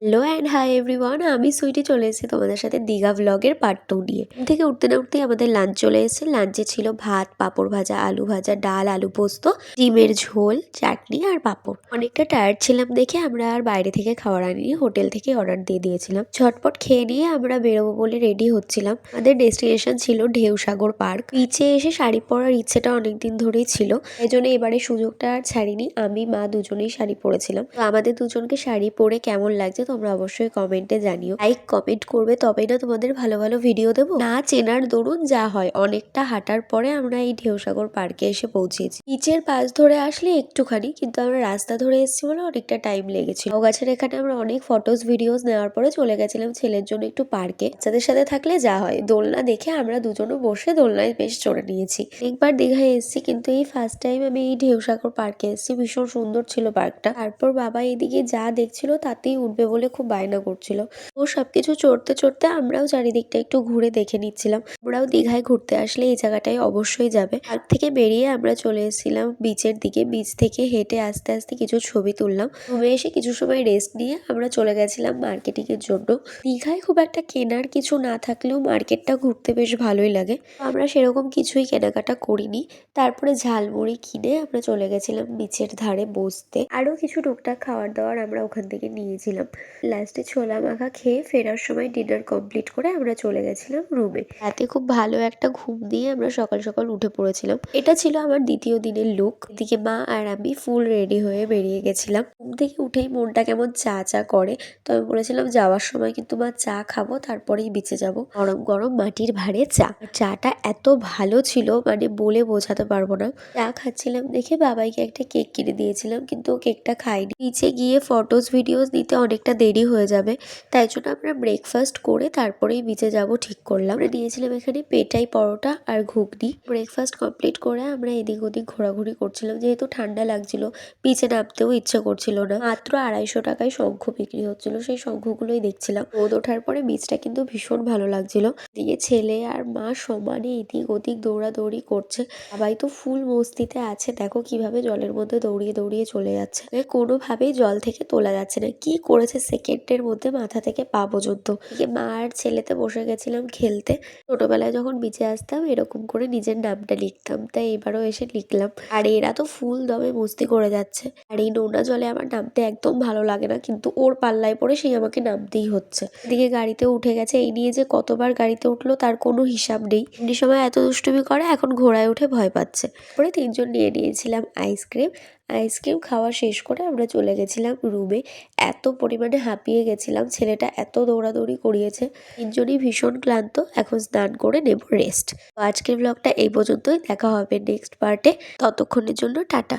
Hello and hi everyone, আমি সুইটি চলে এসেছি তোমাদের সাথে দীঘা ব্লগের পার্ট 2 নিয়ে। ঘুম থেকে উঠতে না উঠতেই আমাদের লাঞ্চ চলে এসেছে। লাঞ্চে ছিল ভাত, পাঁপড় ভাজা, আলু ভাজা, ডাল, আলু পোস্ত, ডিমের ঝোল, চাটনি আর পাঁপড়। অনেকটা টায়ার্ড ছিলাম দেখে আমরা আর বাইরে থেকে খাবার আনিনি, হোটেল থেকে অর্ডার দিয়ে দিয়েছিলাম। ঝটপট খেয়ে নিয়ে আমরা বেরোবো বলে রেডি হচ্ছিলাম। আমাদের ডেস্টিনেশন ছিল ঢেউসাগর পার্ক। বিচে এসে শাড়ি পরার ইচ্ছেটা অনেকদিন ধরেই ছিল, এই জন্য এবারে সুযোগটা আর ছাড়িনি। আমি মা দুজনেই শাড়ি পরেছিলাম। তো আমাদের দুজনকে শাড়ি পরে কেমন লাগছে তোমরা অবশ্যই কমেন্টে জানিও। লাইক কমেন্ট করবে, তবেই না তোমাদের ভালো ভালো ভিডিও দেবো। না চেনার দরুন যা হয়, অনেকটা হাঁটার পরে আমরা এই ঢেউসাগর পার্কে এসে পৌঁছেছি। বিচের পাশ ধরে আসলে একটুখানি, কিন্তু আমরা রাস্তা ধরে এসেছি বলে অনেকটা টাইম লেগেছিল। গাছের এখানে আমরা অনেক ফটোস ভিডিওস নেওয়ার পরে চলে গেছিলাম ছেলের জন্য একটু পার্কে। বাচ্চাদের সাথে থাকলে যা হয়, দোলনা দেখে আমরা দুজনও বসে দোলনায় বেশ চড়ে নিয়েছি। একবার দীঘায় এসেছি, কিন্তু এই ফার্স্ট টাইম আমি এই ঢেউসাগর পার্কে এসেছি। ভীষণ সুন্দর ছিল পার্কটা। তারপর বাবা এদিকে যা দেখছিল তাতেই উঠবে বলে খুব বায়না করছিল। ও সবকিছু চড়তে চড়তে আমরাও চারিদিকটা একটু ঘুরে দেখে নিচ্ছিলাম। আমরাও দীঘায় ঘুরতে আসলে এই জায়গাটায় অবশ্যই যাবে। পার্ক থেকে বেরিয়ে আমরা চলে এসেছিলাম বিচের দিকে। বিচ থেকে হেঁটে আস্তে আস্তে কিছু ছবি তুললাম। রুমে এসে কিছু সময় রেস্ট নিয়ে আমরা চলে গেছিলাম মার্কেটিং এর জন্য। দীঘায় খুব একটা কেনার কিছু না থাকলেও মার্কেটটা ঘুরতে বেশ ভালোই লাগে। আমরা সেরকম কিছুই কেনাকাটা করিনি। তারপরে ঝালমুড়ি কিনে আমরা চলে গেছিলাম বিচের ধারে বসতে। আরো কিছু টুকটাক খাবার দাবার আমরা ওখান থেকে নিয়েছিলাম। লাস্টে ছোলা মাখা খেয়ে ফেরার সময় ডিনার কমপ্লিট করে আমরা চলে গেছিলাম রুমে। রাতে খুব ভালো একটা ঘুম দিয়ে আমরা সকাল সকাল উঠে পড়েছিলাম। এটা ছিল আমার দ্বিতীয় দিনের লুক। এদিকে মা আর আমি ফুল রেডি হয়ে বেরিয়ে গেছিলাম। ঘুম থেকে উঠেই মনটা কেমন চা চা করে, তো আমি বলেছিলাম যাওয়ার সময় কিন্তু মা চা খাবো, তারপরেই বিচে যাব। গরম গরম মাটির ভাঁড়ে চা। চাটা এত ভালো ছিল মানে বলে বোঝাতে পারবো না। চা খাচ্ছিলাম দেখে বাবাইকে একটা কেক কিনে দিয়েছিলাম, কিন্তু ও কেকটা খাইনি। নিচে গিয়ে ফটোস ভিডিওস নিতে অনেকটা দেরি হয়ে যাবে, তাই জন্য আমরা ব্রেকফাস্ট করে তারপরেই বিচে যাব ঠিক করলাম। আমরা নিয়েছিলাম এখানে পেটাই পরোটা আর ঘুগনি। ব্রেকফাস্ট কমপ্লিট করে আমরা এদিক ওদিক ঘোরাঘুরি করছিলাম, যেহেতু ঠান্ডা লাগছিল, বিচে নামতেও ইচ্ছে করছিল না। মাত্র 250 টাকায় শঙ্খ বিক্রি হচ্ছিল, সেই শঙ্খগুলোই দেখছিলাম। রোদ ওঠার পরে বিচটা কিন্তু ভীষণ ভালো লাগছিল। দিয়ে ছেলে আর মা সমানে এদিক ওদিক দৌড়াদৌড়ি করছে। সবাই তো ফুল মস্তিতে আছে, দেখো কিভাবে জলের মধ্যে দৌড়িয়ে দৌড়িয়ে চলে যাচ্ছে। কোনোভাবেই জল থেকে তোলা যাচ্ছে না। কি করেছে সেকেন্ডের মধ্যে মাথা থেকে পা পর্যন্ত। মা আর ছেলেতে বসে গেছিলাম খেলতে। ছোটবেলায় যখন বিচে আসতাম এরকম করে নিজের নামটা লিখতাম, তাই এবারও এসে লিখলাম। আর এরা তো ফুল দমে মস্তি করে যাচ্ছে। আর এই নোনা জলে আমার নামতে একদম ভালো লাগে না, কিন্তু ওর পাল্লায় পড়ে সেই আমাকে নামতেই হচ্ছে। এদিকে গাড়িতে উঠে গেছে, এই নিয়ে যে কতবার গাড়িতে উঠলো তার কোনো হিসাব নেই। এমনি সময় এত দুষ্টুমি করে, এখন ঘোড়ায় উঠে ভয় পাচ্ছে। পরে তিনজন নিয়ে নিয়েছিলাম আইসক্রিম। আইসক্রিম খাওয়া শেষ করে আমরা চলে গেছিলাম রুমে। এত পরিমাণে হাঁপিয়ে গেছিলাম, ছেলেটা এত দৌড়াদৌড়ি করিয়েছে। তিনজনই ভীষণ ক্লান্ত, এখন স্নান করে নেব রেস্ট। আজকের ব্লগটা এই পর্যন্তই। দেখা হবে নেক্সট পার্টে। ততক্ষণের জন্য টাটা।